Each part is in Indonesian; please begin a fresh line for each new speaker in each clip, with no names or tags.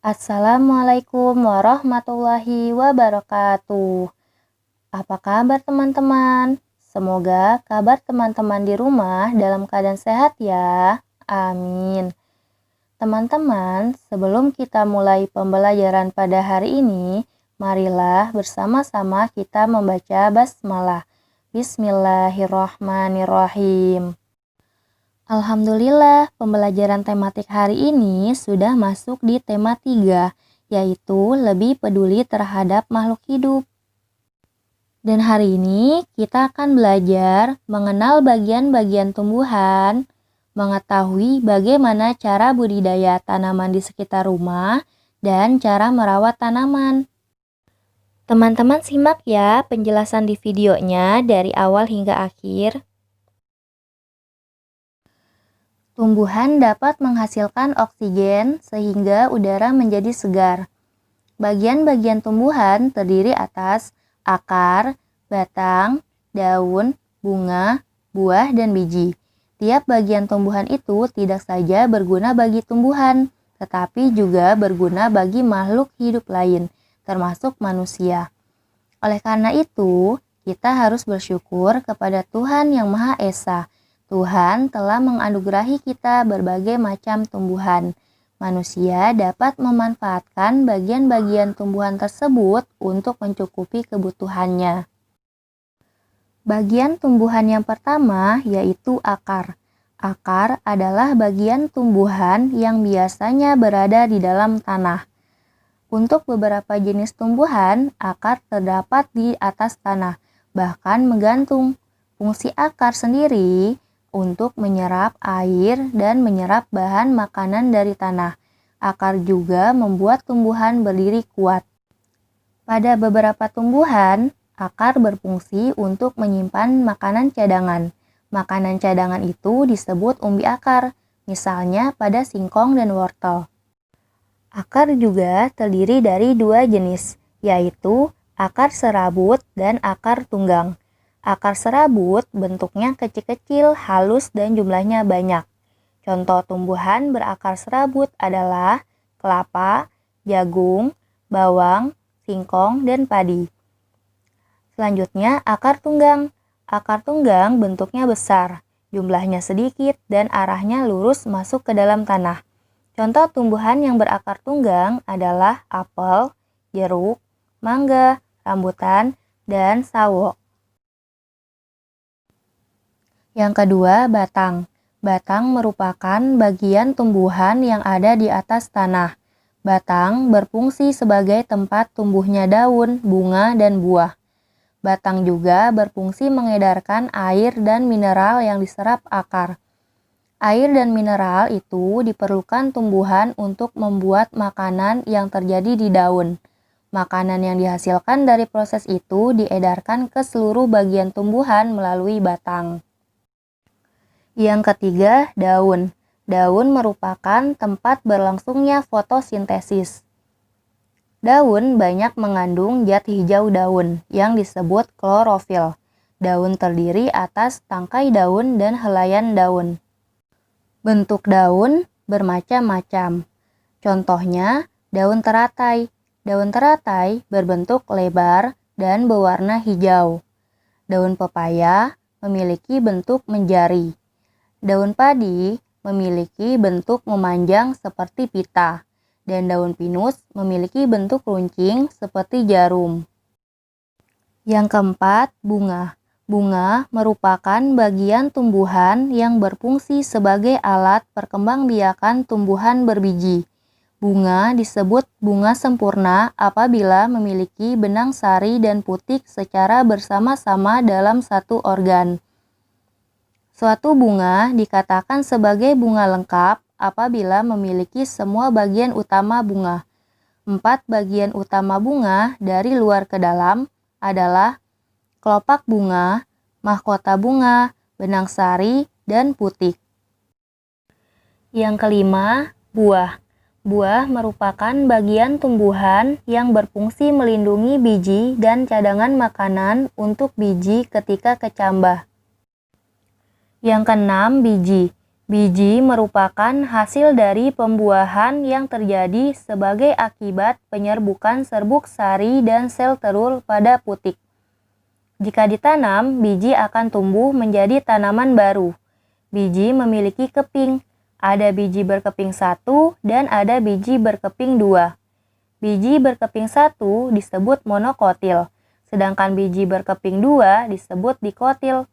Assalamualaikum warahmatullahi wabarakatuh. Apa kabar teman-teman? Semoga kabar teman-teman di rumah dalam keadaan sehat ya. Amin. Teman-teman, sebelum kita mulai pembelajaran pada hari ini, marilah bersama-sama kita membaca basmalah. Bismillahirrahmanirrahim. Alhamdulillah, pembelajaran tematik hari ini sudah masuk di tema 3, yaitu lebih peduli terhadap makhluk hidup. Dan hari ini kita akan belajar mengenal bagian-bagian tumbuhan, mengetahui bagaimana cara budidaya tanaman di sekitar rumah, dan cara merawat tanaman. Teman-teman simak ya penjelasan di videonya dari awal hingga akhir. Tumbuhan dapat menghasilkan oksigen sehingga udara menjadi segar. Bagian-bagian tumbuhan terdiri atas akar, batang, daun, bunga, buah, dan biji. Tiap bagian tumbuhan itu tidak saja berguna bagi tumbuhan, tetapi juga berguna bagi makhluk hidup lain, termasuk manusia. Oleh karena itu, kita harus bersyukur kepada Tuhan Yang Maha Esa. Tuhan telah menganugerahi kita berbagai macam tumbuhan. Manusia dapat memanfaatkan bagian-bagian tumbuhan tersebut untuk mencukupi kebutuhannya. Bagian tumbuhan yang pertama yaitu akar. Akar adalah bagian tumbuhan yang biasanya berada di dalam tanah. Untuk beberapa jenis tumbuhan, akar terdapat di atas tanah, bahkan menggantung. Fungsi akar sendiri untuk menyerap air dan menyerap bahan makanan dari tanah. Akar juga membuat tumbuhan berdiri kuat. Pada beberapa tumbuhan, akar berfungsi untuk menyimpan makanan cadangan. Makanan cadangan itu disebut umbi akar, misalnya pada singkong dan wortel. Akar juga terdiri dari dua jenis, yaitu akar serabut dan akar tunggang. Akar serabut bentuknya kecil-kecil, halus, dan jumlahnya banyak. Contoh tumbuhan berakar serabut adalah kelapa, jagung, bawang, singkong, dan padi. Selanjutnya, akar tunggang. Akar tunggang bentuknya besar, jumlahnya sedikit, dan arahnya lurus masuk ke dalam tanah. Contoh tumbuhan yang berakar tunggang adalah apel, jeruk, mangga, rambutan, dan sawo. Yang kedua, batang. Batang merupakan bagian tumbuhan yang ada di atas tanah. Batang berfungsi sebagai tempat tumbuhnya daun, bunga, dan buah. Batang juga berfungsi mengedarkan air dan mineral yang diserap akar. Air dan mineral itu diperlukan tumbuhan untuk membuat makanan yang terjadi di daun. Makanan yang dihasilkan dari proses itu diedarkan ke seluruh bagian tumbuhan melalui batang. Yang ketiga, daun. Daun merupakan tempat berlangsungnya fotosintesis. Daun banyak mengandung zat hijau daun yang disebut klorofil. Daun terdiri atas tangkai daun dan helaian daun. Bentuk daun bermacam-macam. Contohnya, daun teratai. Daun teratai berbentuk lebar dan berwarna hijau. Daun pepaya memiliki bentuk menjari. Daun padi memiliki bentuk memanjang seperti pita, dan daun pinus memiliki bentuk runcing seperti jarum. Yang keempat, bunga. Bunga merupakan bagian tumbuhan yang berfungsi sebagai alat perkembangbiakan tumbuhan berbiji. Bunga disebut bunga sempurna apabila memiliki benang sari dan putik secara bersama-sama dalam satu organ. Suatu bunga dikatakan sebagai bunga lengkap apabila memiliki semua bagian utama bunga. 4 bagian utama bunga dari luar ke dalam adalah kelopak bunga, mahkota bunga, benang sari, dan putik. Yang kelima, buah. Buah merupakan bagian tumbuhan yang berfungsi melindungi biji dan cadangan makanan untuk biji ketika kecambah. Yang keenam, biji. Biji merupakan hasil dari pembuahan yang terjadi sebagai akibat penyerbukan serbuk sari dan sel telur pada putik. Jika ditanam, biji akan tumbuh menjadi tanaman baru. Biji memiliki keping. Ada biji berkeping 1 dan ada biji berkeping 2. Biji berkeping 1 disebut monokotil, sedangkan biji berkeping 2 disebut dikotil.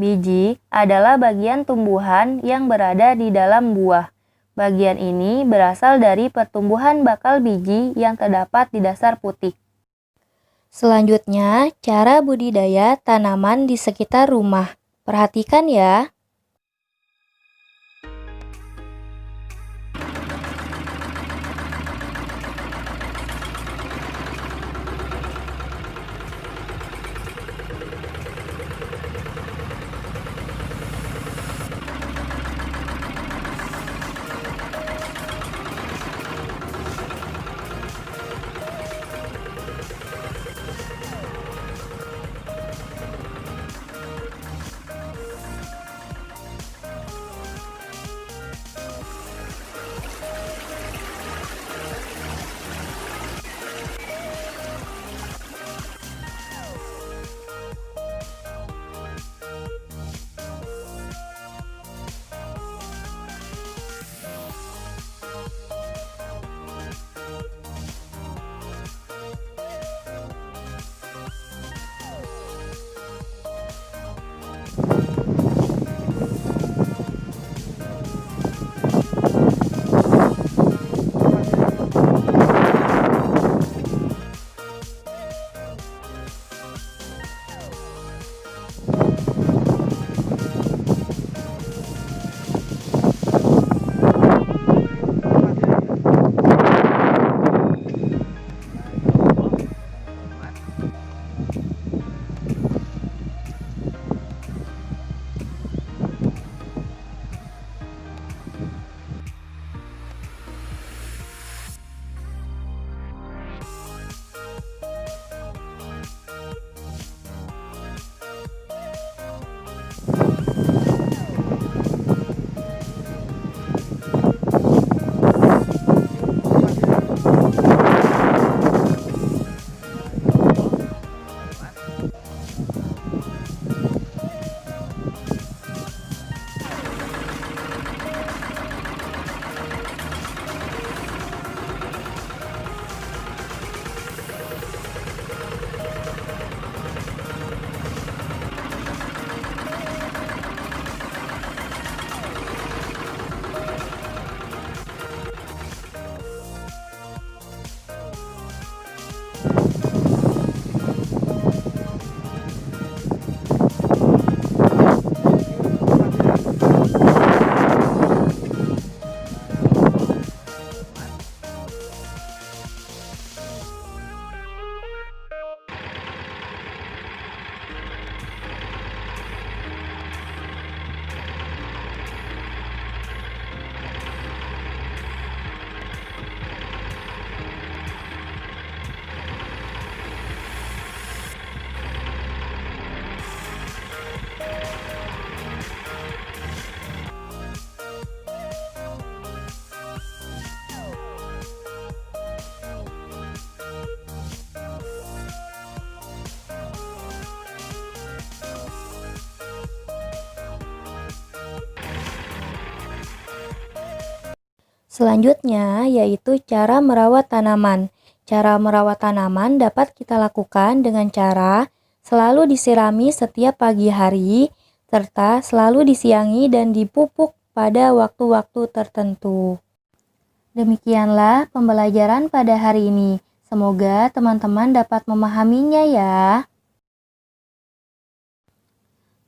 Biji adalah bagian tumbuhan yang berada di dalam buah. Bagian ini berasal dari pertumbuhan bakal biji yang terdapat di dasar putik. Selanjutnya, cara budidaya tanaman di sekitar rumah. Perhatikan ya. Selanjutnya yaitu cara merawat tanaman. Cara merawat tanaman dapat kita lakukan dengan cara selalu disirami setiap pagi hari, serta selalu disiangi dan dipupuk pada waktu-waktu tertentu. Demikianlah pembelajaran pada hari ini. Semoga teman-teman dapat memahaminya ya.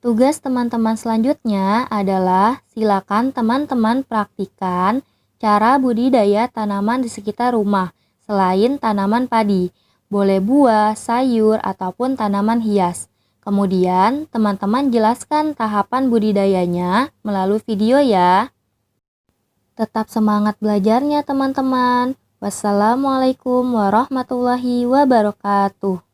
Tugas teman-teman selanjutnya adalah silakan teman-teman praktikkan cara budidaya tanaman di sekitar rumah, selain tanaman padi, boleh buah, sayur, ataupun tanaman hias. Kemudian, teman-teman jelaskan tahapan budidayanya melalui video ya. Tetap semangat belajarnya teman-teman. Wassalamualaikum warahmatullahi wabarakatuh.